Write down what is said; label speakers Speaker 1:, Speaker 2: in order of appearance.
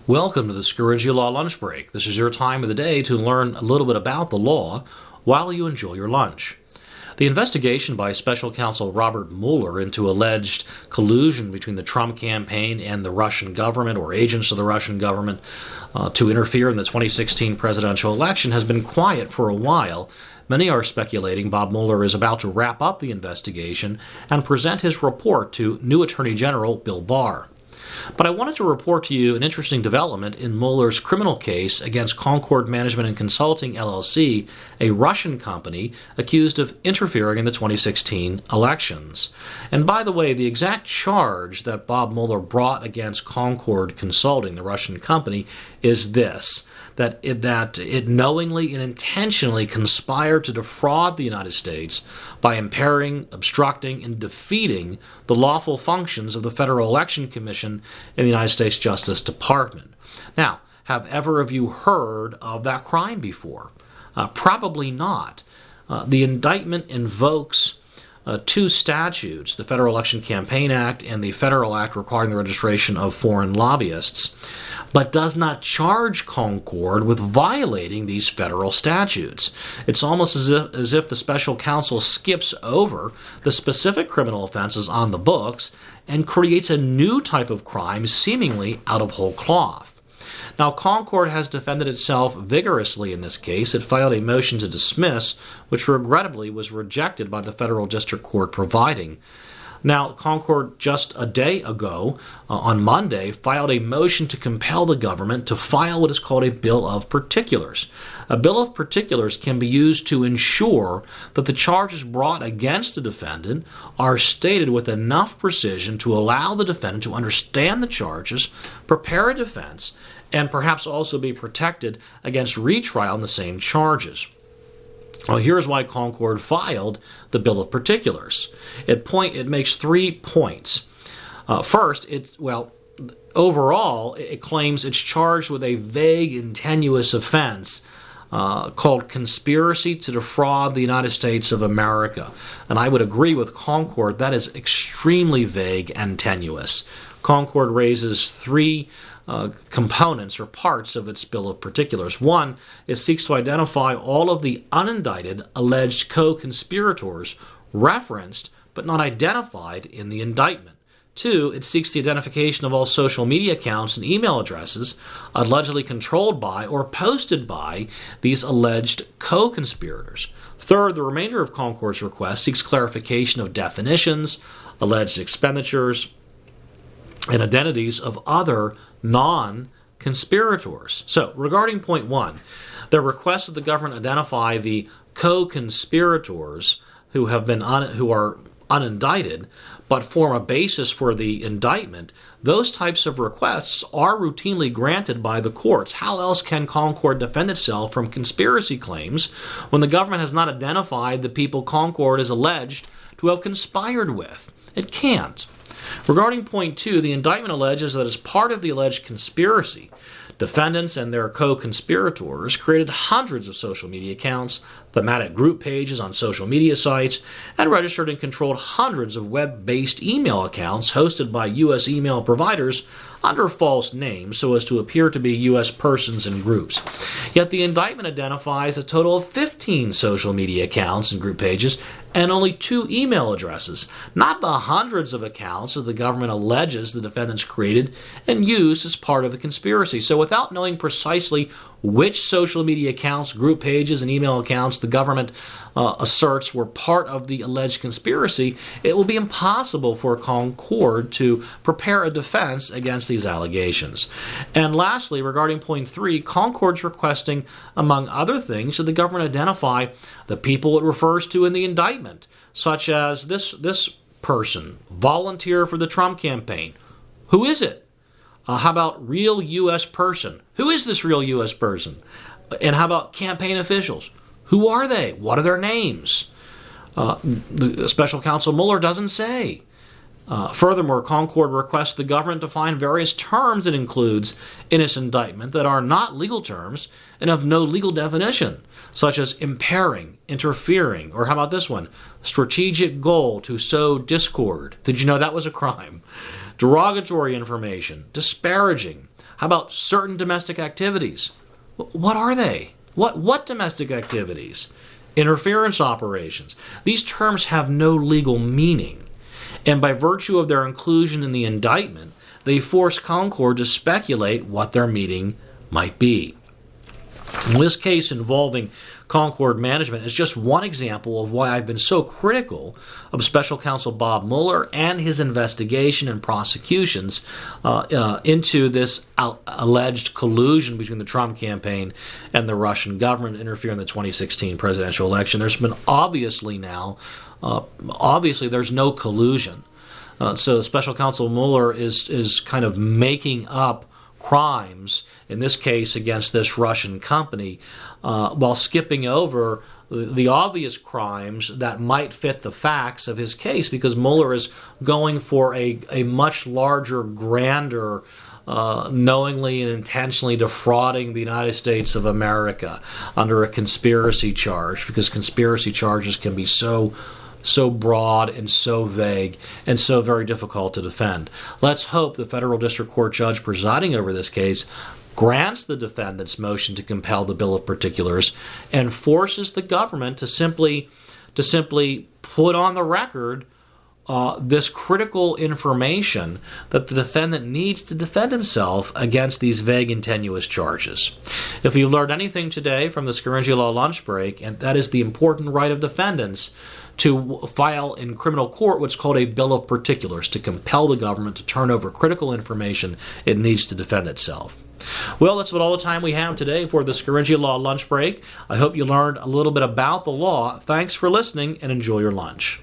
Speaker 1: Welcome to the Scaringi Law Lunch Break. This is your time of the day to learn a little bit about the law while you enjoy your lunch. The investigation by Special Counsel Robert Mueller into alleged collusion between the Trump campaign and the Russian government or agents of the Russian government to interfere in the 2016 presidential election has been quiet for a while. Many are speculating Bob Mueller is about to wrap up the investigation and present his report to new Attorney General Bill Barr. But I wanted to report to you an interesting development in Mueller's criminal case against Concord Management and Consulting, LLC, a Russian company accused of interfering in the 2016 elections. And by the way, the exact charge that Bob Mueller brought against Concord Consulting, the Russian company, is this: that it knowingly and intentionally conspired to defraud the United States by impairing, obstructing, and defeating the lawful functions of the Federal Election Commission in the United States Justice Department. Now, have ever of you heard of that crime before? Probably not. The indictment invokes two statutes, the Federal Election Campaign Act and the Federal Act requiring the registration of foreign lobbyists, but does not charge Concord with violating these federal statutes. It's almost as if the special counsel skips over the specific criminal offenses on the books and creates a new type of crime seemingly out of whole cloth. Now, Concord has defended itself vigorously in this case. It filed a motion to dismiss, which regrettably was rejected by the federal district court providing. Now, Concord just a day ago, on Monday, filed a motion to compel the government to file what is called a Bill of Particulars. A Bill of Particulars can be used to ensure that the charges brought against the defendant are stated with enough precision to allow the defendant to understand the charges, prepare a defense, and perhaps also be protected against retrial in the same charges. Well, here's why Concord filed the Bill of Particulars. It makes 3 points. First, overall, it claims it's charged with a vague and tenuous offense called conspiracy to defraud the United States of America. And I would agree with Concord, that is extremely vague and tenuous. Concord raises 3 components or parts of its Bill of Particulars. 1, it seeks to identify all of the unindicted alleged co-conspirators referenced but not identified in the indictment. 2, it seeks the identification of all social media accounts and email addresses allegedly controlled by or posted by these alleged co-conspirators. 3rd, the remainder of Concord's request seeks clarification of definitions, alleged expenditures, and identities of other non-conspirators. So, regarding point 1, the request that the government identify the co-conspirators who are unindicted but form a basis for the indictment, those types of requests are routinely granted by the courts. How else can Concord defend itself from conspiracy claims when the government has not identified the people Concord is alleged to have conspired with? It can't. Regarding point 2, the indictment alleges that as part of the alleged conspiracy, defendants and their co-conspirators created hundreds of social media accounts, thematic group pages on social media sites, and registered and controlled hundreds of web-based email accounts hosted by U.S. email providers under false names so as to appear to be U.S. persons and groups. Yet the indictment identifies a total of 15 social media accounts and group pages and only 2 email addresses, not the hundreds of accounts that the government alleges the defendants created and used as part of the conspiracy. So without knowing precisely which social media accounts, group pages, and email accounts the government asserts were part of the alleged conspiracy, it will be impossible for Concord to prepare a defense against these allegations. And lastly, regarding point 3, Concord's requesting, among other things, that the government identify the people it refers to in the indictment, such as this person, volunteer for the Trump campaign. Who is it? How about real U.S. person? Who is this real U.S. person? And how about campaign officials? Who are they? What are their names? The special counsel Mueller doesn't say. Furthermore, Concord requests the government define various terms it includes in its indictment that are not legal terms and have no legal definition, such as impairing, interfering, or how about this one? Strategic goal to sow discord. Did you know that was a crime? Derogatory information, disparaging. How How about certain domestic activities? What are they? What domestic activities? Interference operations. These terms have no legal meaning, and by virtue of their inclusion in the indictment, they force Concord to speculate what their meaning might be. This case involving Concord management is just one example of why I've been so critical of Special Counsel Bob Mueller and his investigation and prosecutions into this alleged collusion between the Trump campaign and the Russian government to interfere in the 2016 presidential election. There's been obviously there's no collusion. So Special Counsel Mueller is kind of making up crimes, in this case against this Russian company, while skipping over the obvious crimes that might fit the facts of his case, because Mueller is going for a much larger, grander, knowingly and intentionally defrauding the United States of America under a conspiracy charge, because conspiracy charges can be so broad and so vague and so very difficult to defend. Let's hope the federal district court judge presiding over this case grants the defendant's motion to compel the bill of particulars and forces the government to simply put on the record this critical information that the defendant needs to defend himself against these vague and tenuous charges. If you learned anything today from the Scaringi Law Lunch Break, and that is the important right of defendants to file in criminal court what's called a bill of particulars, to compel the government to turn over critical information it needs to defend itself. Well, that's about all the time we have today for the Scaringi Law Lunch Break. I hope you learned a little bit about the law. Thanks for listening, and enjoy your lunch.